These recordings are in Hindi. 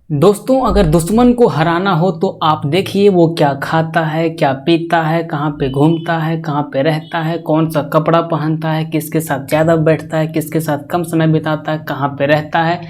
दोस्तों, अगर दुश्मन को हराना हो तो आप देखिए वो क्या खाता है, क्या पीता है, कहाँ पे घूमता है, कहाँ पे रहता है, कौन सा कपड़ा पहनता है, किसके साथ ज़्यादा बैठता है, किसके साथ कम समय बिताता है, कहाँ पे रहता है।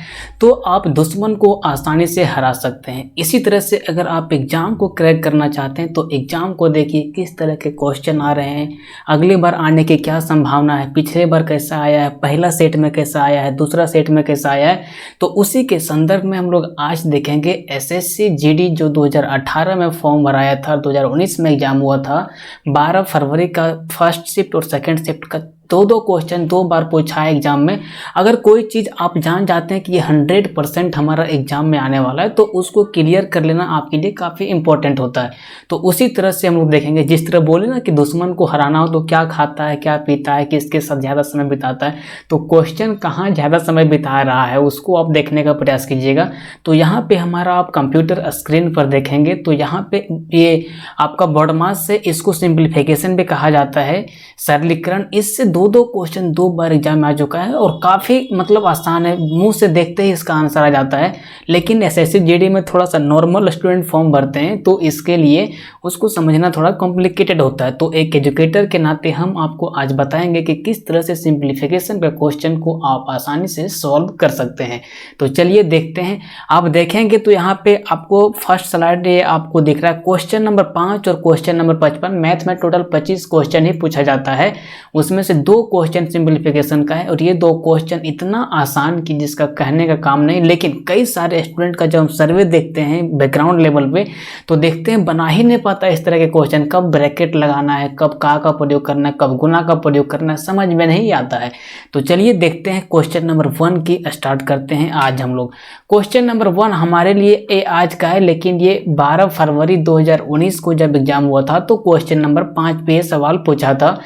तो आप दुश्मन को आसानी से हरा सकते हैं। इसी तरह से अगर आप एग्ज़ाम को क्रैक करना चाहते हैं तो एग्ज़ाम को देखिए किस तरह के क्वेश्चन आ रहे हैं, अगली बार आने की क्या संभावना है, पिछले बार कैसा आया है, पहला सेट में कैसा आया है, दूसरा सेट में कैसा आया है। तो उसी के संदर्भ में हम लोग आज देखेंगे एसएससी जीडी जो 2018 में फॉर्म भराया था, 2019 में एग्जाम हुआ था। 12 फरवरी का फर्स्ट शिफ्ट और सेकंड शिफ्ट का दो क्वेश्चन 2 बार पूछा है एग्जाम में। अगर कोई चीज़ आप जान जाते हैं कि ये 100% हमारा एग्जाम में आने वाला है तो उसको क्लियर कर लेना आपके लिए काफ़ी इंपॉर्टेंट होता है। तो उसी तरह से हम लोग देखेंगे, जिस तरह बोले ना कि दुश्मन को हराना हो तो क्या खाता है, क्या पीता है, किसके साथ ज़्यादा समय बिताता है, तो क्वेश्चन कहाँ ज़्यादा समय बिता रहा है उसको आप देखने का प्रयास कीजिएगा। तो यहाँ पे हमारा आप कंप्यूटर स्क्रीन पर देखेंगे तो यहाँ पे ये आपका बॉडमास से इसको सिंप्लीफिकेशन भी कहा जाता है, सरलीकरण। इससे दो क्वेश्चन 2 बार एग्जाम में आ चुका है और काफ़ी मतलब आसान है, मुंह से देखते ही इसका आंसर आ जाता है। लेकिन एसएससी जीडी में थोड़ा सा नॉर्मल स्टूडेंट फॉर्म भरते हैं तो इसके लिए उसको समझना थोड़ा कॉम्प्लिकेटेड होता है। तो एक एजुकेटर के नाते हम आपको आज बताएंगे कि किस तरह से सिंप्लीफिकेशन का क्वेश्चन को आप आसानी से सॉल्व कर सकते हैं। तो चलिए देखते हैं। आप देखेंगे तो यहाँ पे आपको फर्स्ट स्लाइड आपको दिख रहा है क्वेश्चन नंबर 5 और क्वेश्चन नंबर 55। मैथ में टोटल 25 क्वेश्चन ही पूछा जाता है, उसमें से 2 क्वेश्चन सिंप्लीफिकेशन का है और ये 2 क्वेश्चन इतना आसान कि जिसका कहने का काम नहीं। लेकिन कई सारे स्टूडेंट का जब हम सर्वे देखते हैं बैकग्राउंड लेवल पे तो देखते हैं बना ही नहीं पाता इस तरह के क्वेश्चन, कब ब्रैकेट लगाना है, कब का प्रयोग करना है, कब गुना का प्रयोग करना है, समझ में नहीं आता है। तो चलिए देखते हैं क्वेश्चन नंबर 1 की स्टार्ट करते हैं आज हम लोग। क्वेश्चन नंबर 1 हमारे लिए ये आज का है, लेकिन ये 12 फरवरी 2019 को जब एग्जाम हुआ था तो क्वेश्चन नंबर 5 पे सवाल पूछा था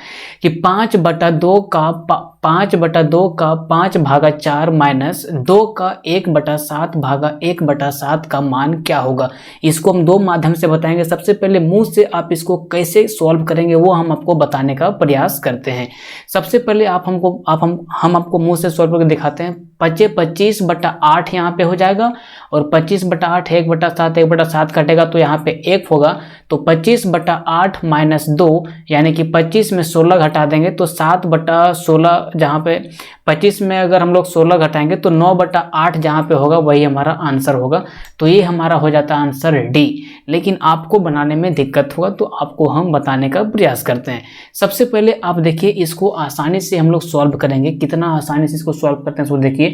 कि 5/2 का 5/4 माइनस 2 का 1/7 भागा 1/7 का मान क्या होगा। इसको हम 2 माध्यम से बताएंगे। सबसे पहले मुंह से आप इसको कैसे सॉल्व करेंगे वो हम आपको बताने का प्रयास करते हैं। सबसे पहले हम आपको मुंह से सॉल्व करके दिखाते हैं। 25/8 यहाँ पे हो जाएगा और 25/8 1/7 1/7 कटेगा तो यहाँ पे 1 होगा। तो 25/8 माइनस 2 यानी कि 25 में 16 घटा देंगे तो 7/16, जहाँ पे 25 में अगर हम लोग 16 घटाएंगे तो 9/8 जहाँ पे होगा वही हमारा आंसर होगा। तो ये हमारा हो जाता है आंसर डी। लेकिन आपको बनाने में दिक्कत होगा तो आपको हम बताने का प्रयास करते हैं। सबसे पहले आप देखिए इसको आसानी से हम लोग सॉल्व करेंगे। कितना आसानी से इसको सॉल्व करते हैं तो देखिए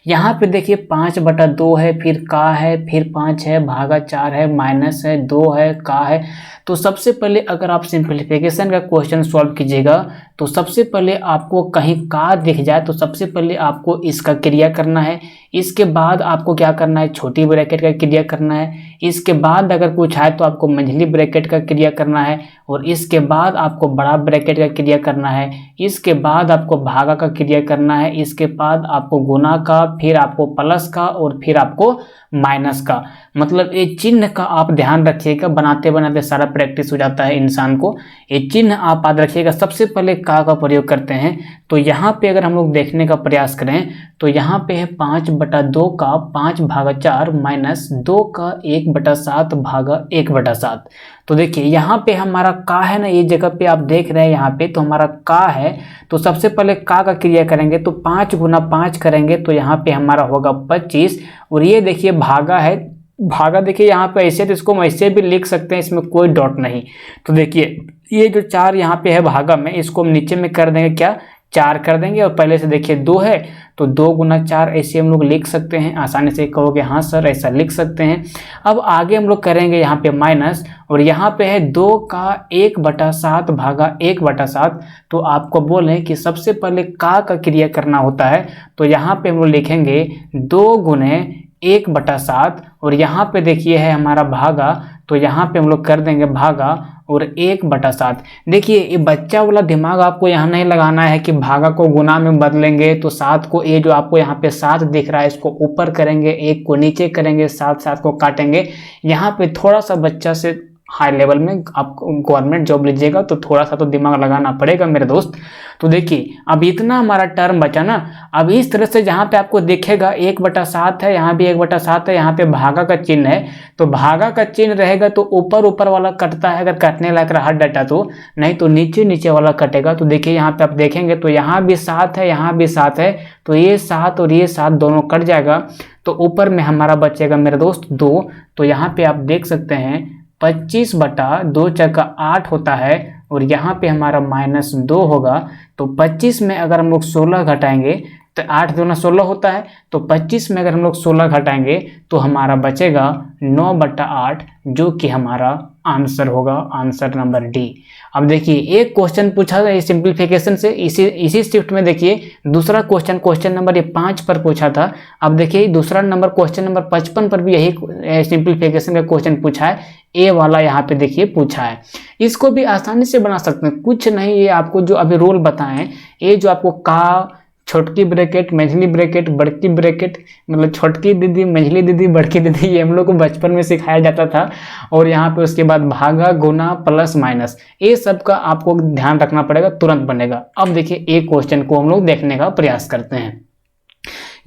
यहाँ पे देखिए 5/2 है, फिर का है, फिर 5 है, भागा 4 है, माइनस है, 2 है, का है। तो सबसे पहले अगर आप सिंप्लीफिकेशन का क्वेश्चन सॉल्व कीजिएगा तो सबसे पहले आपको कहीं का दिख जाए तो सबसे पहले आपको इसका क्रिया करना है। इसके बाद आपको क्या करना है, छोटी ब्रैकेट का क्रिया करना है। इसके बाद अगर कुछ आए तो आपको मंझली ब्रैकेट का क्रिया करना है और इसके बाद आपको बड़ा ब्रैकेट का क्रिया करना है। इसके बाद आपको भागा का क्रिया करना है। इसके बाद आपको गुना का, फिर आपको प्लस का और फिर आपको माइनस का। मतलब ये चिन्ह का आप ध्यान रखिएगा, बनाते बनाते सारा प्रैक्टिस हो जाता है इंसान को। ये चिन्ह आप याद रखिएगा। सबसे पहले का प्रयोग करते हैं तो यहाँ पे अगर हम लोग देखने का प्रयास करें तो यहाँ पे है 5/2 का 5/4 माइनस 2 का 1/7 भागा 1/7। तो देखिए यहाँ पे हमारा का है ना, ये जगह पे आप देख रहे हैं यहाँ पे तो हमारा का है। तो सबसे पहले का क्रिया करेंगे तो 5 गुना 5 करेंगे तो यहाँ पे हमारा होगा 25। और ये देखिए भागा है, भागा देखिए यहाँ पे ऐसे तो इसको हम ऐसे भी लिख सकते हैं, इसमें कोई डॉट नहीं। तो देखिए ये जो 4 यहाँ पे है भागा में, इसको हम नीचे में कर देंगे, क्या 4 कर देंगे। और पहले से देखिए 2 है तो 2 गुना 4 ऐसे हम लोग लिख सकते हैं। आसानी से कहोगे हाँ सर ऐसा लिख सकते हैं। अब आगे हम लोग करेंगे यहाँ पे माइनस और यहाँ पे है 2 का 1/7 भागा 1/7। तो आपको बोले कि सबसे पहले का क्रिया करना होता है तो यहाँ पे हम लोग लिखेंगे 2 गुने 1/7 और यहाँ पे देखिए है हमारा भागा तो यहाँ पे हम लोग कर देंगे भागा और 1/7। देखिए ये बच्चा वाला दिमाग आपको यहाँ नहीं लगाना है कि भागा को गुना में बदलेंगे तो 7 को, ये जो आपको यहाँ पे 7 दिख रहा है इसको ऊपर करेंगे, 1 को नीचे करेंगे, 7 को काटेंगे। यहाँ पे थोड़ा सा बच्चा से हाई लेवल में आप गवर्नमेंट जॉब लीजिएगा तो थोड़ा सा तो दिमाग लगाना पड़ेगा मेरे दोस्त। तो देखिए अब इतना हमारा टर्म बचा ना। अब इस तरह से जहाँ पे आपको दिखेगा 1/7 है, यहाँ भी 1/7 है, यहाँ पे भागा का चिन्ह है, तो भागा का चिन्ह रहेगा तो ऊपर ऊपर वाला कटता है अगर कटने लायक रहा डाटा तो, नहीं तो नीचे नीचे वाला कटेगा। तो देखिए यहाँ पे आप देखेंगे तो यहाँ भी 7 है, यहाँ भी 7 है, तो ये 7 और ये 7 दोनों कट जाएगा, तो ऊपर में हमारा बचेगा मेरे दोस्त 2। तो यहाँ पे आप देख सकते हैं 25/2 × 8 होता है, और यहाँ पे हमारा -2 होगा। तो 25 में अगर हम लोग 16 घटाएंगे तो 8 दूना 16 होता है, तो 25 में अगर हम लोग 16 घटाएंगे तो हमारा बचेगा 9/8, जो कि हमारा आंसर होगा, आंसर नंबर डी। अब देखिए एक क्वेश्चन पूछा था सिंप्लीफिकेशन से, इसी शिफ्ट में देखिए दूसरा क्वेश्चन नंबर 5 पर पूछा था। अब देखिए दूसरा नंबर क्वेश्चन नंबर 55 पर भी यही सिंप्लीफिकेशन का क्वेश्चन पूछा है, ए वाला यहाँ पे देखिए पूछा है। इसको भी आसानी से बना सकते हैं, कुछ नहीं, ये आपको जो अभी रूल बताएं, ये जो आपको का छोटकी ब्रैकेट, मंझली ब्रैकेट, बड़की ब्रैकेट, मतलब छोटकी दीदी, मंझली दीदी, बड़की दीदी, ये हम लोग को बचपन में सिखाया जाता था। और यहाँ पे उसके बाद भागा, गुना, प्लस, माइनस, ये सब का आपको ध्यान रखना पड़ेगा, तुरंत बनेगा। अब देखिए एक क्वेश्चन को हम लोग देखने का प्रयास करते हैं।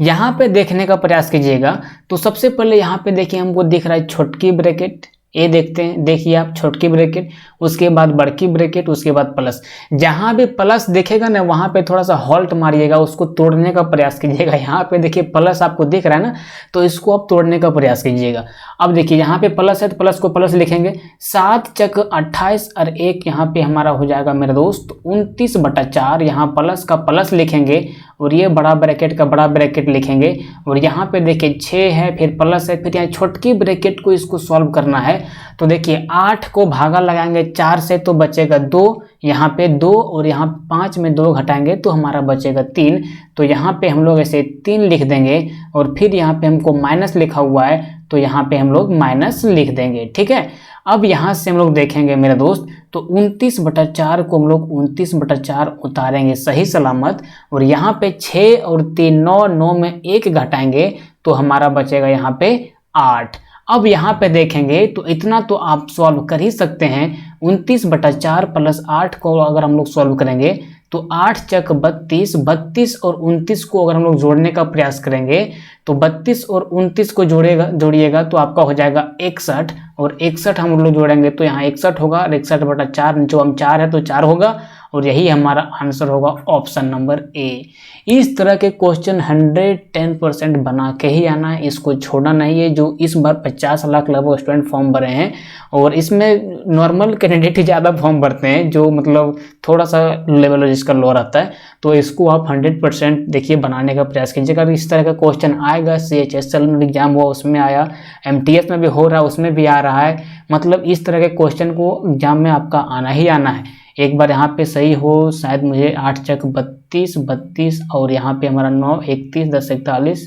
यहाँ पे देखने का प्रयास कीजिएगा तो सबसे पहले यहाँ पे देखिए हमको दिख रहा है छोटकी ब्रैकेट, ये देखते हैं, देखिए आप छोटकी ब्रैकेट, उसके बाद बड़की ब्रैकेट, उसके बाद प्लस। जहां भी प्लस देखेगा ना वहां पे थोड़ा सा हॉल्ट मारिएगा, उसको तोड़ने का प्रयास कीजिएगा। यहाँ पे देखिए प्लस आपको दिख रहा है ना, तो इसको आप तोड़ने का प्रयास कीजिएगा। अब देखिए यहाँ पे प्लस है तो प्लस को प्लस लिखेंगे, 7 × 28 और 1, यहाँ पे हमारा हो जाएगा मेरे दोस्त 29/4। यहाँ प्लस का प्लस लिखेंगे और ये बड़ा ब्रैकेट का बड़ा ब्रैकेट लिखेंगे, और यहाँ पे देखिए 6 है, फिर प्लस है, फिर यहाँ छोटकी ब्रैकेट को इसको सॉल्व करना है। तो देखिए 8 को भागा लगाएंगे 4 से तो बचेगा 2, यहाँ पे 2, और यहाँ 5 में 2 घटाएंगे तो हमारा बचेगा 3। तो यहाँ पे हम लोग ऐसे 3 लिख देंगे, और फिर यहाँ पे हमको माइनस लिखा हुआ है तो यहाँ पे हम लोग माइनस लिख देंगे, ठीक है। अब यहाँ से हम लोग देखेंगे मेरे दोस्त, तो 29/4 को हम लोग 29/4 उतारेंगे सही सलामत, और यहाँ पे 6 और 3 9, 9 में 1 घटाएंगे तो हमारा बचेगा यहाँ पे 8। अब यहाँ पे देखेंगे तो इतना तो आप सॉल्व कर ही सकते हैं। 29/4 + 8 को अगर हम लोग सॉल्व करेंगे तो 8 × 32, 32 और 29 को अगर हम लोग जोड़ने का प्रयास करेंगे तो 32 और 29 को जोड़िएगा तो आपका हो जाएगा 61, और 61 हम लोग जोड़ेंगे तो यहाँ 61 होगा, और 61/4 जो हम 4 है तो 4 होगा, और यही हमारा आंसर होगा ऑप्शन नंबर ए। इस तरह के क्वेश्चन 110% बना के ही आना है, इसको छोड़ना नहीं है। जो इस बार 50 लाख लगभग स्टूडेंट फॉर्म भरे हैं, और इसमें नॉर्मल कैंडिडेट ही ज़्यादा फॉर्म भरते हैं, जो मतलब थोड़ा सा लेवल जिसका लो रहता है, तो इसको आप 100% देखिए बनाने का प्रयास कीजिए। अगर इस तरह का क्वेश्चन आएगा, CHSL में एग्जाम हुआ उसमें आया, MTS में भी हो रहा है उसमें भी आ रहा है, मतलब इस तरह के क्वेश्चन को एग्जाम में आपका आना ही आना है। एक बार यहाँ पे सही हो, शायद मुझे 8 × 32, 32 और यहाँ पे हमारा 9, 31, 10, 41,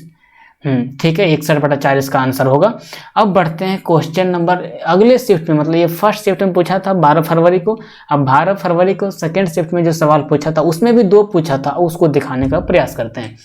ठीक है, 61/4 इसका आंसर होगा। अब बढ़ते हैं क्वेश्चन नंबर अगले शिफ्ट में, मतलब ये फर्स्ट शिफ्ट में पूछा था 12 फरवरी को। अब 12 फरवरी को सेकेंड शिफ्ट में जो सवाल पूछा था उसमें भी 2 पूछा था, उसको दिखाने का प्रयास करते हैं।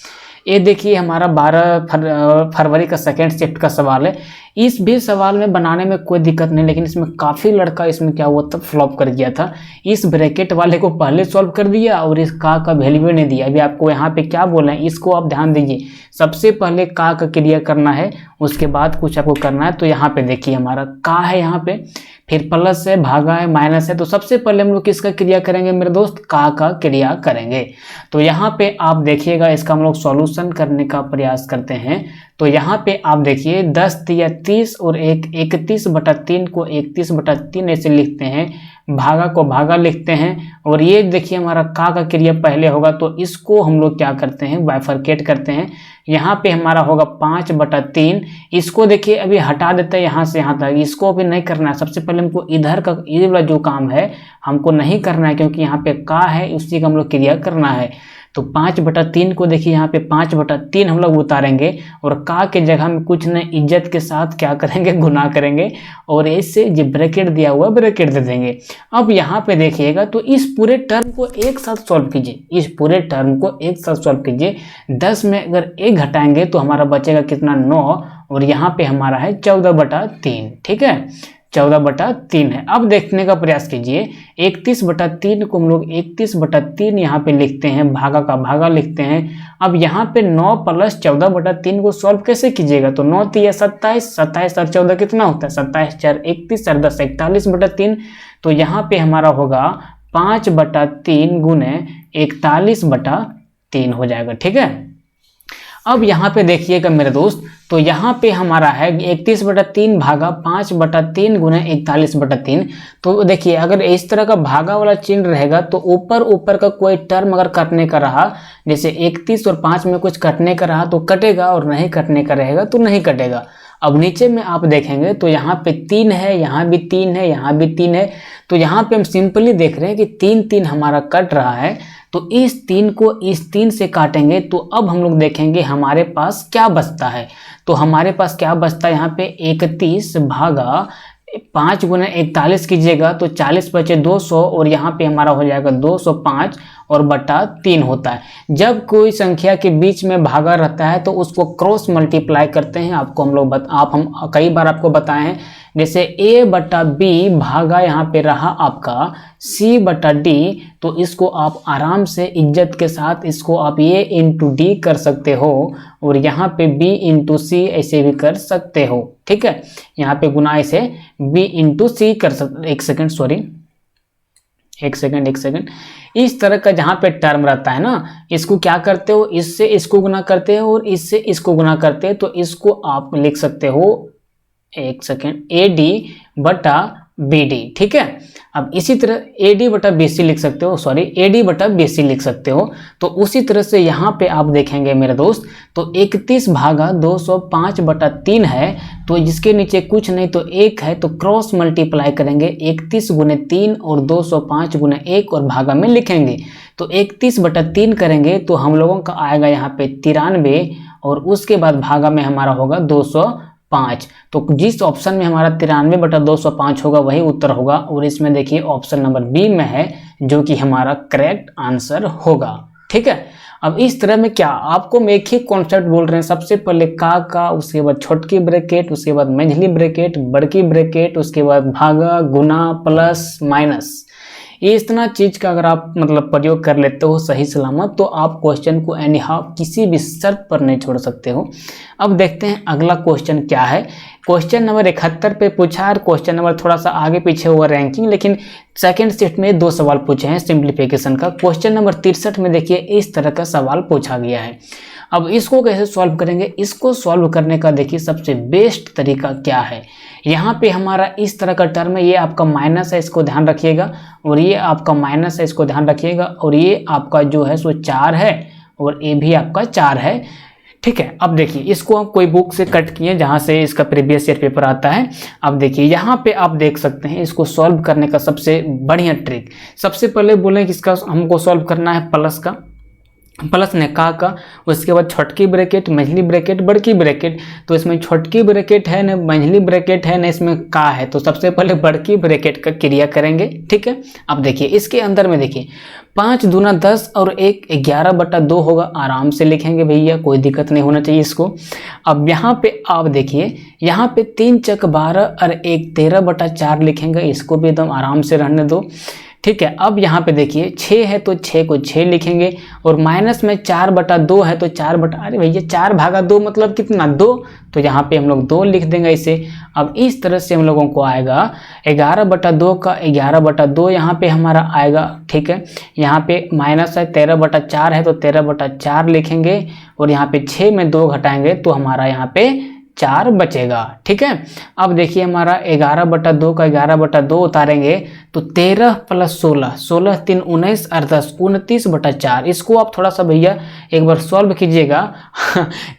ये देखिए हमारा 12 फरवरी का सेकेंड शिफ्ट का सवाल है। इस भी सवाल में बनाने में कोई दिक्कत नहीं, लेकिन इसमें काफ़ी लड़का इसमें क्या हुआ था, फ्लॉप कर गया था। इस ब्रैकेट वाले को पहले सॉल्व कर दिया और इस का वैल्यू नहीं दिया। अभी आपको यहाँ पे क्या बोला है इसको आप ध्यान दीजिए। सबसे पहले का क्रिया करना है, उसके बाद कुछ आपको करना है। तो यहाँ पे देखिए हमारा का है, यहाँ पे फिर प्लस है, भागा है, माइनस है। तो सबसे पहले हम लोग किसका क्रिया करेंगे मेरे दोस्त, का क्रिया करेंगे। तो यहाँ पे आप देखिएगा, इसका हम लोग सॉल्यूशन करने का प्रयास करते हैं। तो यहाँ पे आप देखिए 10 × 30 और 31/3 को 31/3 ऐसे लिखते हैं, भागा को भागा लिखते हैं, और ये देखिए हमारा का क्रिया पहले होगा तो इसको हम लोग क्या करते हैं, बाइफरकेट करते हैं। यहाँ पे हमारा होगा 5/3, इसको देखिए अभी हटा देते हैं यहाँ से यहाँ तक, इसको अभी नहीं करना है। सबसे पहले हमको इधर का ये वाला जो काम है हमको नहीं करना है, क्योंकि यहाँ पे का है उसी का हम लोग क्रिया करना है। तो 5/3 को देखिए यहाँ पे 5/3 हम लोग उतारेंगे, और का के जगह में कुछ न इज्जत के साथ क्या करेंगे, गुना करेंगे, और ऐसे जो ब्रैकेट दिया हुआ ब्रैकेट दे देंगे। अब यहाँ पे देखिएगा तो इस पूरे टर्म को एक साथ सॉल्व कीजिए, इस पूरे टर्म को एक साथ सॉल्व कीजिए। 10 में अगर 1 घटाएंगे तो हमारा बचेगा कितना, 9, और यहाँ पे हमारा है 14/3, ठीक है, 14/3 है। अब देखने का प्रयास कीजिए, 31/3 को हम लोग 31/3 यहाँ पे लिखते हैं, भागा का भागा लिखते हैं। अब यहाँ पे 9 + 14/3 को सॉल्व कैसे कीजिएगा, तो 9 × 27, 27 और 14 कितना होता है, 27 × 4 31 और 10 41/3। तो यहाँ पे हमारा होगा 5/3 गुने 41/3 हो जाएगा। ठीक है, अब यहाँ पे देखिएगा मेरे दोस्त, तो यहाँ पे हमारा है 31/3 भागा 5/3 गुना 41/3। तो देखिए अगर इस तरह का भागा वाला चिन्ह रहेगा तो ऊपर ऊपर का कोई टर्म अगर कटने का रहा, जैसे 31 और 5 में कुछ कटने का रहा तो कटेगा, और नहीं कटने का रहेगा तो नहीं कटेगा। अब नीचे में आप देखेंगे तो यहाँ पे 3 है, यहाँ भी 3 है, यहाँ भी 3 है। तो यहाँ पे हम सिंपली देख रहे हैं कि 3 3 हमारा कट रहा है, तो इस 3 को इस 3 से काटेंगे तो अब हम लोग देखेंगे हमारे पास क्या बचता है। तो हमारे पास क्या बचता है, यहाँ पे 31 भागा 5 गुना 41 कीजिएगा तो 40 बचे 200, और यहाँ पे हमारा हो जाएगा 205 और बटा 3 होता है। जब कोई संख्या के बीच में भागा रहता है तो उसको क्रॉस मल्टीप्लाई करते हैं। आपको हम लोग हम कई बार आपको बताए हैं, जैसे a/b भागा यहाँ पे रहा आपका c/d, तो इसको आप आराम से इज्जत के साथ इसको आप a × d कर सकते हो, और यहाँ पे b × c ऐसे भी कर सकते हो। ठीक है, यहाँ पे गुना ऐसे b × c कर सकते, एक सेकंड, इस तरह का जहाँ पे टर्म रहता है ना, इसको क्या करते हो, इससे इसको गुना करते हो और इससे इसको गुना करते हैं, तो इसको आप लिख सकते हो AD/BD। ठीक है, अब इसी तरह AD/BC लिख सकते हो, AD/BC लिख सकते हो। तो उसी तरह से यहाँ पे आप देखेंगे मेरे दोस्त, तो 31 भागा 205/3 है, तो जिसके नीचे कुछ नहीं तो 1 है, तो क्रॉस मल्टीप्लाई करेंगे 31 गुने 3 और 205 गुने 1 और भागा में लिखेंगे। तो 31/3 करेंगे तो हम लोगों का आएगा यहाँ पे 93, और उसके बाद भागा में हमारा होगा 205। तो जिस ऑप्शन में हमारा 93/205 होगा वही उत्तर होगा, और इसमें देखिए ऑप्शन नंबर बी में है जो कि हमारा करेक्ट आंसर होगा। ठीक है, अब इस तरह में क्या आपको हम एक ही कॉन्सेप्ट बोल रहे हैं, सबसे पहले का, उसके बाद छोटकी ब्रैकेट, उसके बाद मंझली ब्रैकेट, बड़की ब्रैकेट, उसके बाद भागा, गुना, प्लस, माइनस। ये इतना चीज का अगर आप मतलब प्रयोग कर लेते हो सही सलामत, तो आप क्वेश्चन को एनी हाउ किसी भी शर्त पर नहीं छोड़ सकते हो। अब देखते हैं अगला क्वेश्चन क्या है। क्वेश्चन नंबर 71 पे पूछा है, क्वेश्चन नंबर थोड़ा सा आगे पीछे हुआ रैंकिंग, लेकिन सेकंड सेट में 2 सवाल पूछे हैं सिंप्लीफिकेशन का। क्वेश्चन नंबर 63 में देखिए इस तरह का सवाल पूछा गया है। अब इसको कैसे सॉल्व करेंगे, इसको सॉल्व करने का देखिए सबसे बेस्ट तरीका क्या है। यहाँ पे हमारा इस तरह का टर्म है, ये आपका माइनस है, इसको ध्यान रखिएगा, और ये आपका माइनस है, इसको ध्यान रखिएगा, और ये आपका जो है सो 4 है, और ये भी आपका 4 है। ठीक है, अब देखिए इसको हम कोई बुक से कट किए जहाँ से इसका प्रीवियस ईयर पेपर आता है। अब देखिए यहाँ पे आप देख सकते हैं इसको सॉल्व करने का सबसे बढ़िया ट्रिक। सबसे पहले बोले कि इसका हमको सॉल्व करना है प्लस का, प्लस ने का, उसके बाद छोटकी ब्रैकेट, मंझली ब्रैकेट, बड़की ब्रैकेट। तो इसमें छोटकी ब्रैकेट है ना, मंझली ब्रैकेट है ना, इसमें का है, तो सबसे पहले बड़की ब्रैकेट का क्रिया करेंगे। ठीक है, अब देखिए इसके अंदर में देखिए 5 दूना 10 और 1 11/2 होगा, आराम से लिखेंगे भैया, कोई दिक्कत नहीं होना चाहिए इसको। अब यहाँ पे आप देखिए, यहाँ पे 3 चक 12 और 1 13/4 लिखेंगे, इसको भी एकदम आराम से रहने दो। ठीक है, अब यहाँ पे देखिए 6 है तो 6 को 6 लिखेंगे, और माइनस में 4/2 है तो 4 अरे भैया 4 भागा 2 मतलब कितना 2, तो यहाँ पे हम लोग 2 लिख देंगे इसे। अब इस तरह से हम लोगों को आएगा 11/2 का 11/2 यहाँ पे हमारा आएगा। ठीक है, यहाँ पे माइनस है 13/4 है तो 13/4 लिखेंगे, और यहाँ पे 6 में 2 घटाएंगे तो हमारा यहाँ पे 4 बचेगा। ठीक है, अब देखिए हमारा 11/2 का 11/2 उतारेंगे तो 13 + 16, 16 3 19 और 10 29/4। इसको आप थोड़ा सा भैया एक बार सॉल्व कीजिएगा।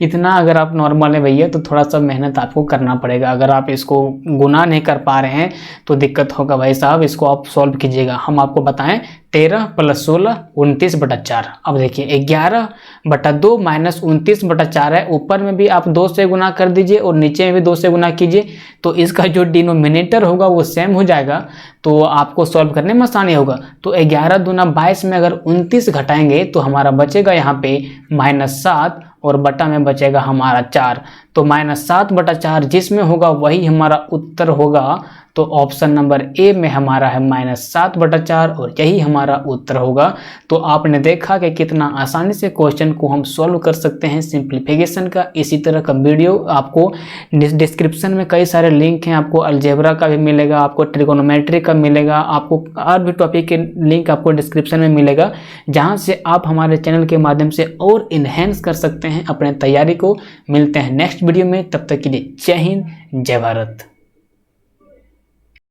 इतना अगर आप नॉर्मल है भैया तो थोड़ा सा मेहनत आपको करना पड़ेगा। अगर आप इसको गुना नहीं कर पा रहे हैं तो दिक्कत होगा भाई साहब, इसको आप सॉल्व कीजिएगा। हम आपको बताएं 13 + 16 29/4। अब देखिए 11/2 माइनस 29/4 है, ऊपर में भी आप 2 से गुना कर दीजिए और नीचे में भी 2 से गुना कीजिए, तो इसका जो डिनोमिनेटर होगा वो सेम हो जाएगा, तो आपको सॉल्व करने में आसानी होगा। तो 11 दूना 22 में अगर 29 घटाएंगे तो हमारा बचेगा यहाँ पे -7, और बटा में बचेगा हमारा 4, तो -7/4 जिसमें होगा वही हमारा उत्तर होगा। तो ऑप्शन नंबर ए में हमारा है -7/4 और यही हमारा उत्तर होगा। तो आपने देखा कि कितना आसानी से क्वेश्चन को हम सॉल्व कर सकते हैं सिंप्लीफिकेशन का। इसी तरह का वीडियो आपको डिस्क्रिप्शन में कई सारे लिंक हैं, आपको अलजेब्रा का भी मिलेगा, आपको ट्रिगोनोमेट्री का मिलेगा, आपको और भी टॉपिक के लिंक आपको डिस्क्रिप्शन में मिलेगा, जहां से आप हमारे चैनल के माध्यम से और इन्हेंस कर सकते हैं अपने तैयारी को। मिलते हैं नेक्स्ट वीडियो में, तब तक के लिए जय हिंद, जय भारत।